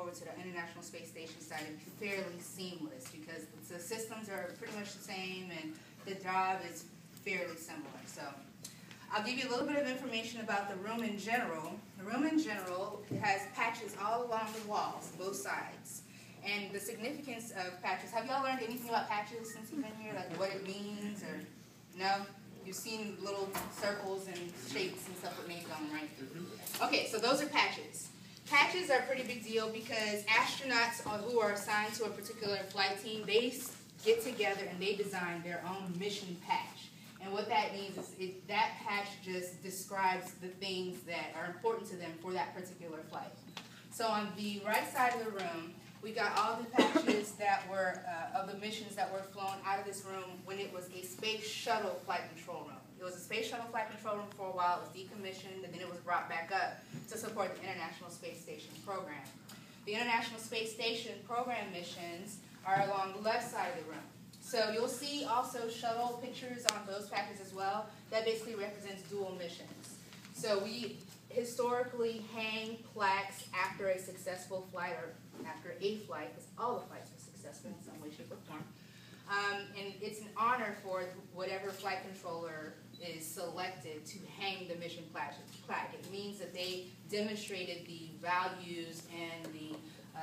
over to the International Space Station side is fairly seamless because the systems are pretty much the same and the job is fairly similar. So I'll give you a little bit of information about the room in general. The room in general has patches all along the walls, both sides. And the significance of patches, have y'all learned anything about patches since you've been here? Like what it means or no? You've seen little circles and shapes and stuff with names on them, right? Okay, so those are patches. Patches are a pretty big deal because astronauts who are assigned to a particular flight team, they get together and they design their own mission patch. And what that means is that patch just describes the things that are important to them for that particular flight. So on the right side of the room, we got all the patches that were of the missions that were flown out of this room when it was a space shuttle flight control room. It was a space shuttle flight control room for a while. It was decommissioned, and then it was brought back up to support the International Space Station program. The International Space Station program missions are along the left side of the room. So you'll see also shuttle pictures on those patches as well. That basically represents dual missions. So we historically hang plaques after a successful flight or after a flight, because all the flights are successful in some way, shape, or form. And it's an honor for whatever flight controller is selected to hang the mission plaque. It means that they demonstrated the values and the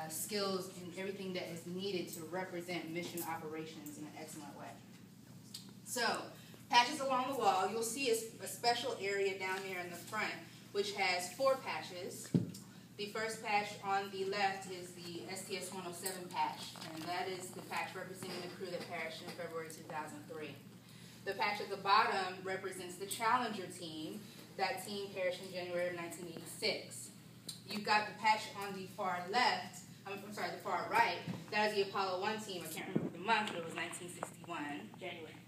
skills and everything that is needed to represent mission operations in an excellent way. So, patches along the wall, you'll see a special area down there in the front which has 4 patches. The first patch on the left is the STS-107 patch, and that is the patch representing the crew that perished in February 2003. The patch at the bottom represents the Challenger team. That team perished in January of 1986. You've got the patch on the far left, the far right. That is the Apollo 1 team. I can't remember the month, but it was 1961.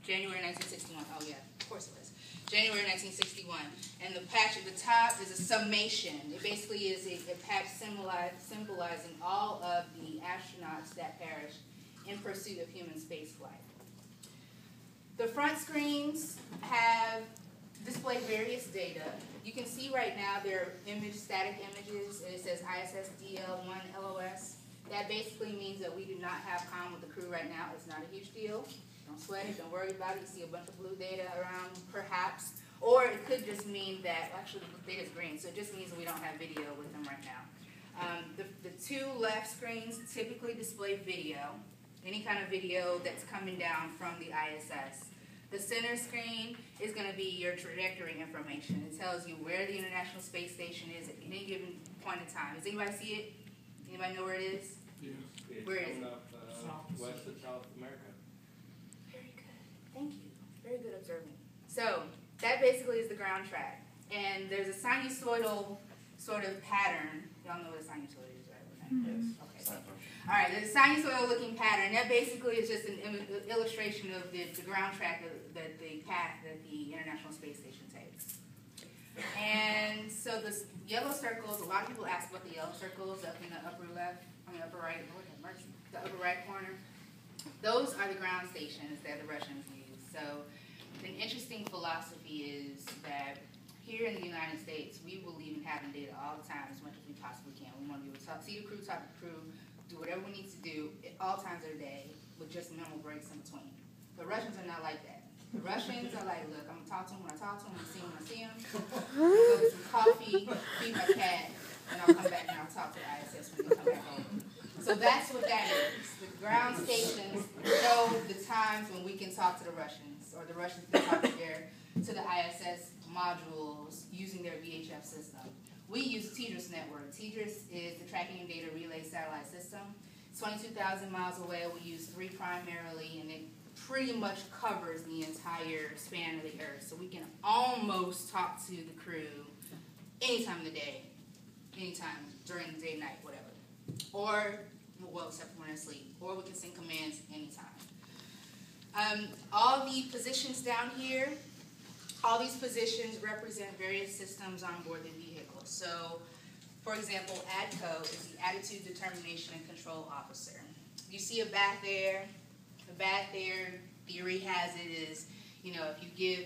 January 1961. Oh, yeah, of course it was. January 1961. And the patch at the top is a summation. It basically is a patch symbolizing all of the astronauts that perished in pursuit of human spaceflight. The front screens have displayed various data. You can see right now there are static images, and it says ISS DL1 LOS. That basically means that we do not have comm with the crew right now. It's not a huge deal. Don't sweat it, don't worry about it. You see a bunch of blue data around, perhaps. Or it could just mean that, actually the data is green, so it just means that we don't have video with them right now. The 2 left screens typically display video, any kind of video that's coming down from the ISS. The center screen is going to be your trajectory information. It tells you where the International Space Station is at any given point in time. Does anybody see it? Anybody know where it is? Yeah. Where is it? Up, west of South America. Very good. Thank you. Very good observing. So that basically is the ground track. And there's a sinusoidal sort of pattern. Y'all know what a sinusoid is, right? Yes. Okay. All right, there's a sinusoidal-looking pattern. That basically is just an illustration of the ground track, the path that the International Space Station takes. And so the yellow circles, a lot of people ask about the yellow circles up in the upper right, the upper right corner. Those are the ground stations that the Russians use. So an interesting philosophy is that here in the United States, we believe in having data all the time as much as we possibly can. We want to be able to see the crew, talk to the crew, do whatever we need to do at all times of the day with just minimal breaks in between. The Russians are not like that. The Russians are like, look, I'm going to talk to him when I talk to him, I'm going to see him when I see him, go get some coffee, feed my cat, and I'll come back and I'll talk to the ISS when they come back home. So that's what that is. The ground stations show the times when we can talk to the Russians, or the Russians can talk to the ISS modules using their VHF system. We use TDRS network. TDRS is the Tracking and Data Relay Satellite System. It's 22,000 miles away. We use 3 primarily, and it pretty much covers the entire span of the Earth. So we can almost talk to the crew any time of the day, anytime during the day, night, whatever. Or, well, except when they're asleep. Or we can send commands anytime. All the positions down here, all these positions represent various systems on board the vehicle. So, for example, ADCO is the Attitude, Determination, and Control Officer. You see a bat there. The bat there, theory has it is, if you give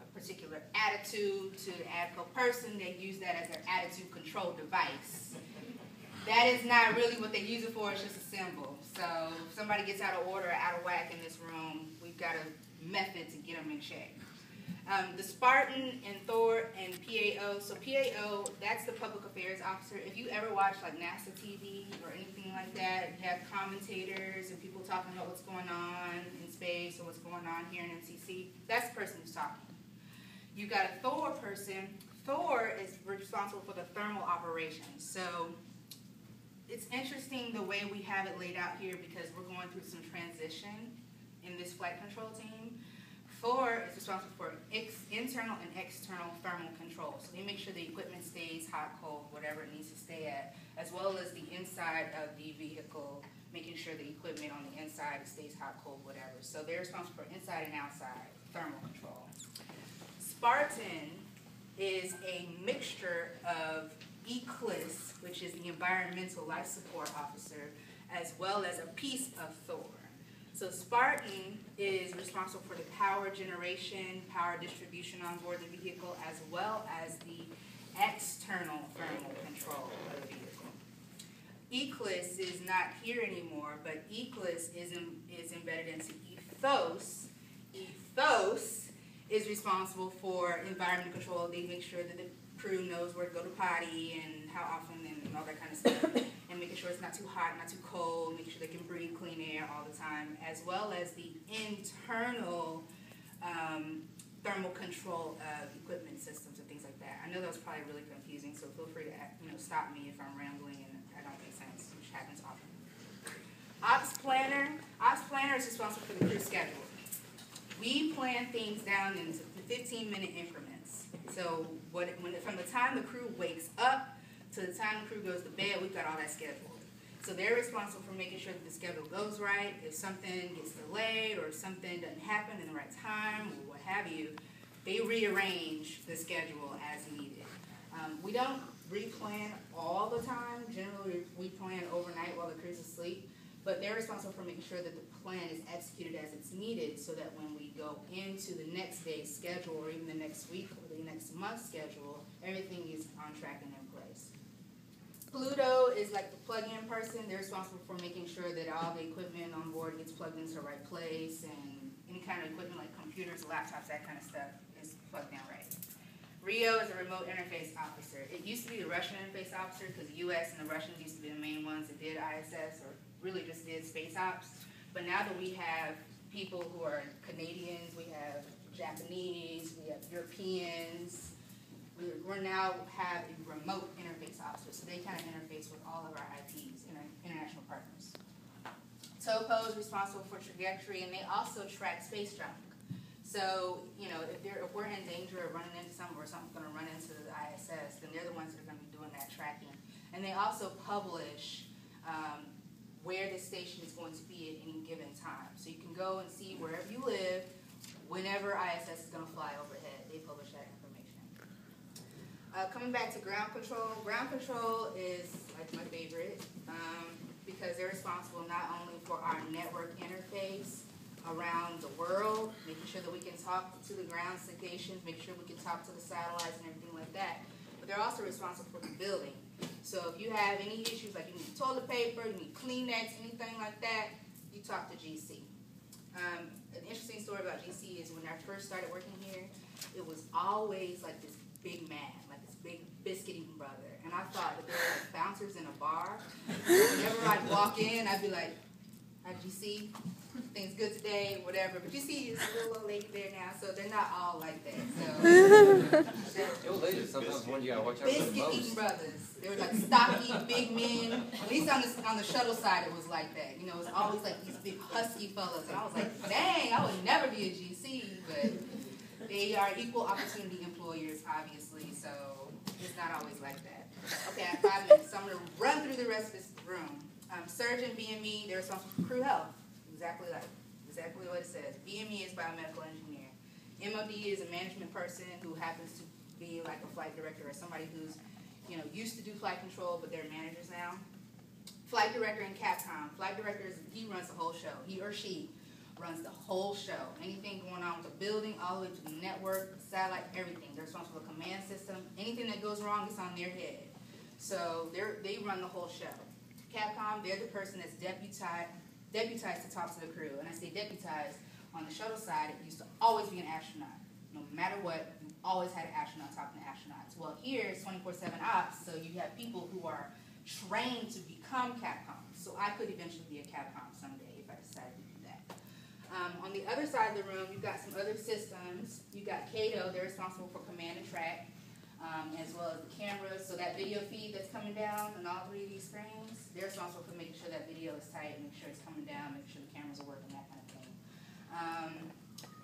a particular attitude to the ADCO person, they use that as their attitude control device. That is not really what they use it for. It's just a symbol. So if somebody gets out of order, out of whack in this room, we've got a method to get them in check. The Spartan and Thor and PAO. So PAO, that's the public affairs officer. If you ever watch like NASA TV or anything like that, you have commentators and people talking about what's going on in space or what's going on here in MCC. That's the person who's talking. You've got a Thor person. Thor is responsible for the thermal operations. So it's interesting the way we have it laid out here because we're going through some transition in this flight control team. Thor is responsible for internal and external thermal control. So they make sure the equipment stays hot, cold, whatever it needs to stay at, as well as the inside of the vehicle, making sure the equipment on the inside stays hot, cold, whatever. So they're responsible for inside and outside thermal control. Spartan is a mixture of ECLIS, which is the Environmental Life Support Officer, as well as a piece of Thor. So Spartan is responsible for the power generation, power distribution on board the vehicle, as well as the external thermal control of the vehicle. ECLIS is not here anymore, but ECLIS is embedded into Ethos. Ethos is responsible for environmental control. They make sure that the crew knows where to go to potty and how often and all that kind of stuff. And making sure it's not too hot, not too cold, making sure they can breathe clean air all the time, as well as the internal thermal control of equipment systems and things like that. I know that was probably really confusing, so feel free to stop me if I'm rambling and I don't make sense, which happens often. Ops planner is responsible for the crew schedule. We plan things down into 15-minute increments. So from the time the crew wakes up to the time the crew goes to bed, we've got all that scheduled. So they're responsible for making sure that the schedule goes right. If something gets delayed or if something doesn't happen in the right time or what have you, they rearrange the schedule as needed. We don't replan all the time. Generally, we plan overnight while the crew's asleep. But they're responsible for making sure that the plan is executed as it's needed so that when we go into the next day's schedule or even the next week or the next month's schedule, everything is on track and in place. Pluto is like the plug-in person. They're responsible for making sure that all the equipment on board gets plugged into the right place and any kind of equipment like computers, laptops, that kind of stuff is plugged in right. Rio is a remote interface officer. It used to be the Russian interface officer because the U.S. and the Russians used to be the main ones that did ISS or really just did space ops. But now that we have people who are Canadians, we have Japanese, we have Europeans, we now have a remote interface officer. So they kind of interface with all of our IPs, international partners. Topo is responsible for trajectory, and they also track space junk. So, if we're in danger of running into something or something's going to run into the ISS, then they're the ones that are going to be doing that tracking. And they also publish where the station is going to be at any given time. So you can go and see wherever you live, whenever ISS is going to fly overhead. They publish that information. Coming back to ground control. Ground control is like my favorite because they're responsible not only for our network interface around the world, making sure that we can talk to the ground stations, make sure we can talk to the satellites and everything like that. But they're also responsible for the building. So if you have any issues, like you need toilet paper, you need Kleenex, anything like that, you talk to GC. An interesting story about GC is when I first started working here, it was always like this big man, like this big biscuit-eating brother. And I thought that they were like bouncers in a bar. Whenever I'd walk in, I'd be like, hi, GC. Things good today, whatever. But you see, it's a little old lady there now, so they're not all like that. So old ladies sometimes one you gotta watch out for the biscuit most. eating brothers. They were like stocky, big men. At least on the shuttle side, it was like that. It was always like these big husky fellas, and I was like, dang, I would never be a GC. But they are equal opportunity employers, obviously. So it's not always like that. Okay, I have 5 minutes, so I'm gonna run through the rest of this room. Surgeon, BME, they're responsible for crew health. Exactly what it says. BME is biomedical engineer. MOD is a management person who happens to be like a flight director or somebody who's, used to do flight control, but they're managers now. Flight director and CAPCOM. Flight director he runs the whole show. He or she runs the whole show. Anything going on with the building, all the way to the network, satellite, everything. They're responsible for the command system. Anything that goes wrong is on their head. So they run the whole show. Capcom, they're the person that's deputized to talk to the crew. And I say deputized, on the shuttle side, it used to always be an astronaut. No matter what, you always had an astronaut talking to astronauts. Well, here it's 24/7 ops, so you have people who are trained to become Capcom. So I could eventually be a Capcom someday if I decided to do that. On the other side of the room, you've got some other systems. You've got Kato, they're responsible for command and track, as well as the cameras. So that video feed that's coming down on all three of these screens, they're responsible for making sure that video is tight, make sure it's coming down, make sure the cameras are working, that kind of thing.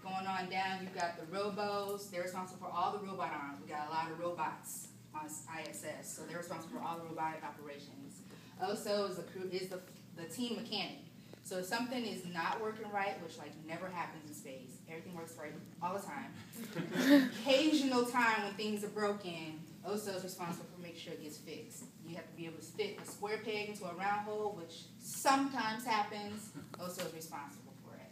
Going on down, you've got the robos. They're responsible for all the robot arms. We got a lot of robots on ISS, so they're responsible for all the robotic operations. Also is the team mechanic. So if something is not working right, which like never happens in space, everything works right all the time. Occasional time when things are broken, OSO is responsible for making sure it gets fixed. You have to be able to fit a square peg into a round hole, which sometimes happens. OSO is responsible for it.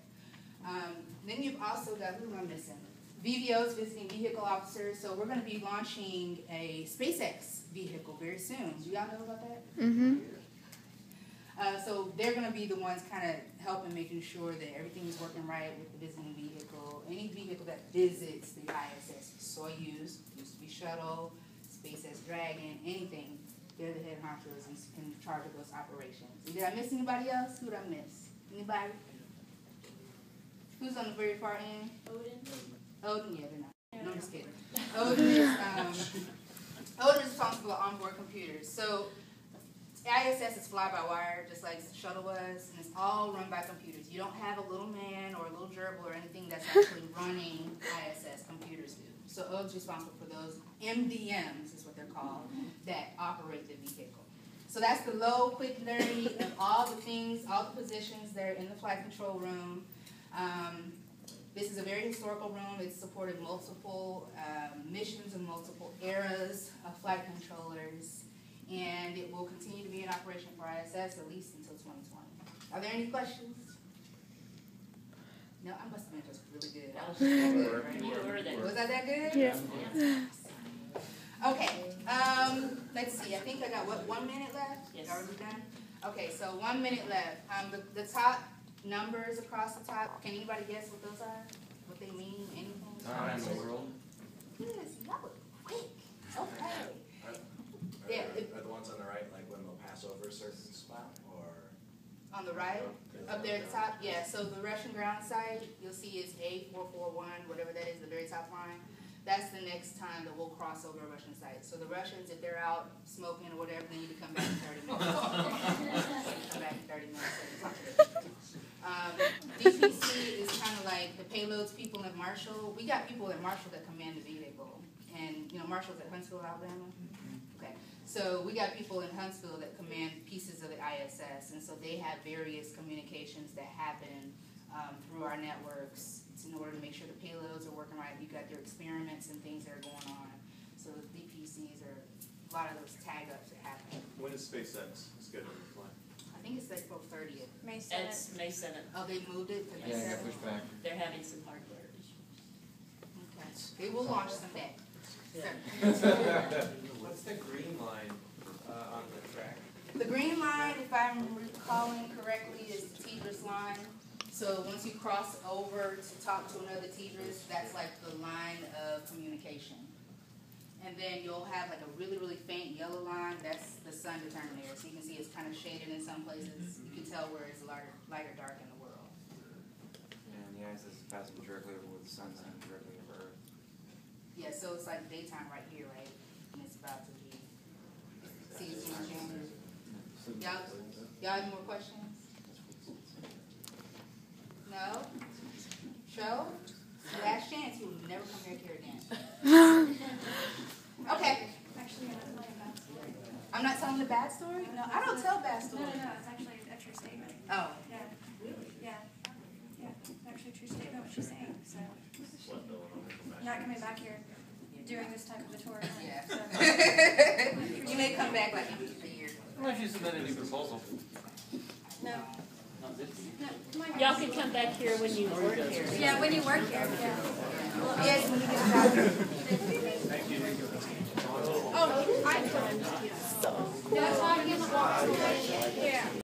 Then you've also got, who am I missing? VVOs, visiting vehicle officers. So we're going to be launching a SpaceX vehicle very soon. Do y'all know about that? Mm-hmm. So they're going to be the ones kind of helping making sure that everything is working right with the visiting vehicle. Any vehicle that visits the ISS, Soyuz, used to be Shuttle, SpaceX Dragon, anything, they're the head honchos in charge of those operations. Did I miss anybody else? Who did I miss? Anybody? Who's on the very far end? Odin, yeah, they're not. No, I'm just kidding. Odin is responsible for onboard computers. So ISS is fly-by-wire, just like Shuttle was, and it's all run by computers. You don't have a little man or a little gerbil or anything that's actually running ISS. Computers do. So Odin's responsible for those MDMs, is what they're called, that operate the vehicle. So that's the low, quick, nerdy of all the things, all the positions that are in the flight control room. This is a very historical room. It's supported multiple missions and multiple eras of flight controllers, and it will continue to be in operation for ISS at least until 2020. Are there any questions? No, I must have been just really good. I was just good. Was I that good? Yeah. Okay, let's see. I think I got, 1 minute left? Yes. Are we done? Okay, so 1 minute left. The top numbers across the top, can anybody guess what those are? What they mean? Anything? Time in the world. Yes, that was quick. Okay. Are the ones on the right like when they'll pass over a certain spot, or? On the right, up there at the top, yeah. So the Russian ground site, you'll see is A441, whatever that is, the very top line. That's the next time that we'll cross over a Russian site. So the Russians, if they're out smoking or whatever, they need to come back in 30 minutes. Come back in 30 minutes. DPC is kind of like the payloads people at Marshall. We got people at Marshall that command the vehicle. And, you know, Marshall's at Huntsville, Alabama. Okay. So we got people in Huntsville that command pieces of the ISS. And so they have various communications that happen through our networks in order to make sure the payloads are working right. You've got their experiments and things that are going on. So the DPCs are a lot of those tag-ups that happen. When is SpaceX scheduled to fly? I think it's April 30th. May 7th. It's May 7th. Oh, they moved it to May Yeah, 7th? got pushed back. They're having some hardware issues. Okay. They will launch someday. What's the green line on the track? The green line, if I'm recalling correctly, is the TDRS line. So once you cross over to talk to another TDRS, that's like the line of communication. And then you'll have like a really, really faint yellow line. That's the sun determinator. So you can see it's kind of shaded in some places. You can tell where it's lighter or dark in the world. And the ISS is passing directly over where the sun's not directly over Earth. Yeah, so it's like daytime right here, right? And it's about to be season change. Y'all have more questions? No? Show? Last chance, you will never come back here again. Okay. Actually, I'm not telling a bad story. I'm not telling a bad story? No, I don't tell bad No, stories. it's actually a true statement. Oh. Yeah. Really? Yeah. Yeah, actually a true statement, what she's saying, so. Not coming back here, doing this type of a tour. Yeah. So. You may come back like a year. Why don't you submit a new proposal? No. Not this year. No, come on. Y'all can come back here when you work here. Yeah, when you work here, yeah. Yes, when you get a job. Oh, I Yeah.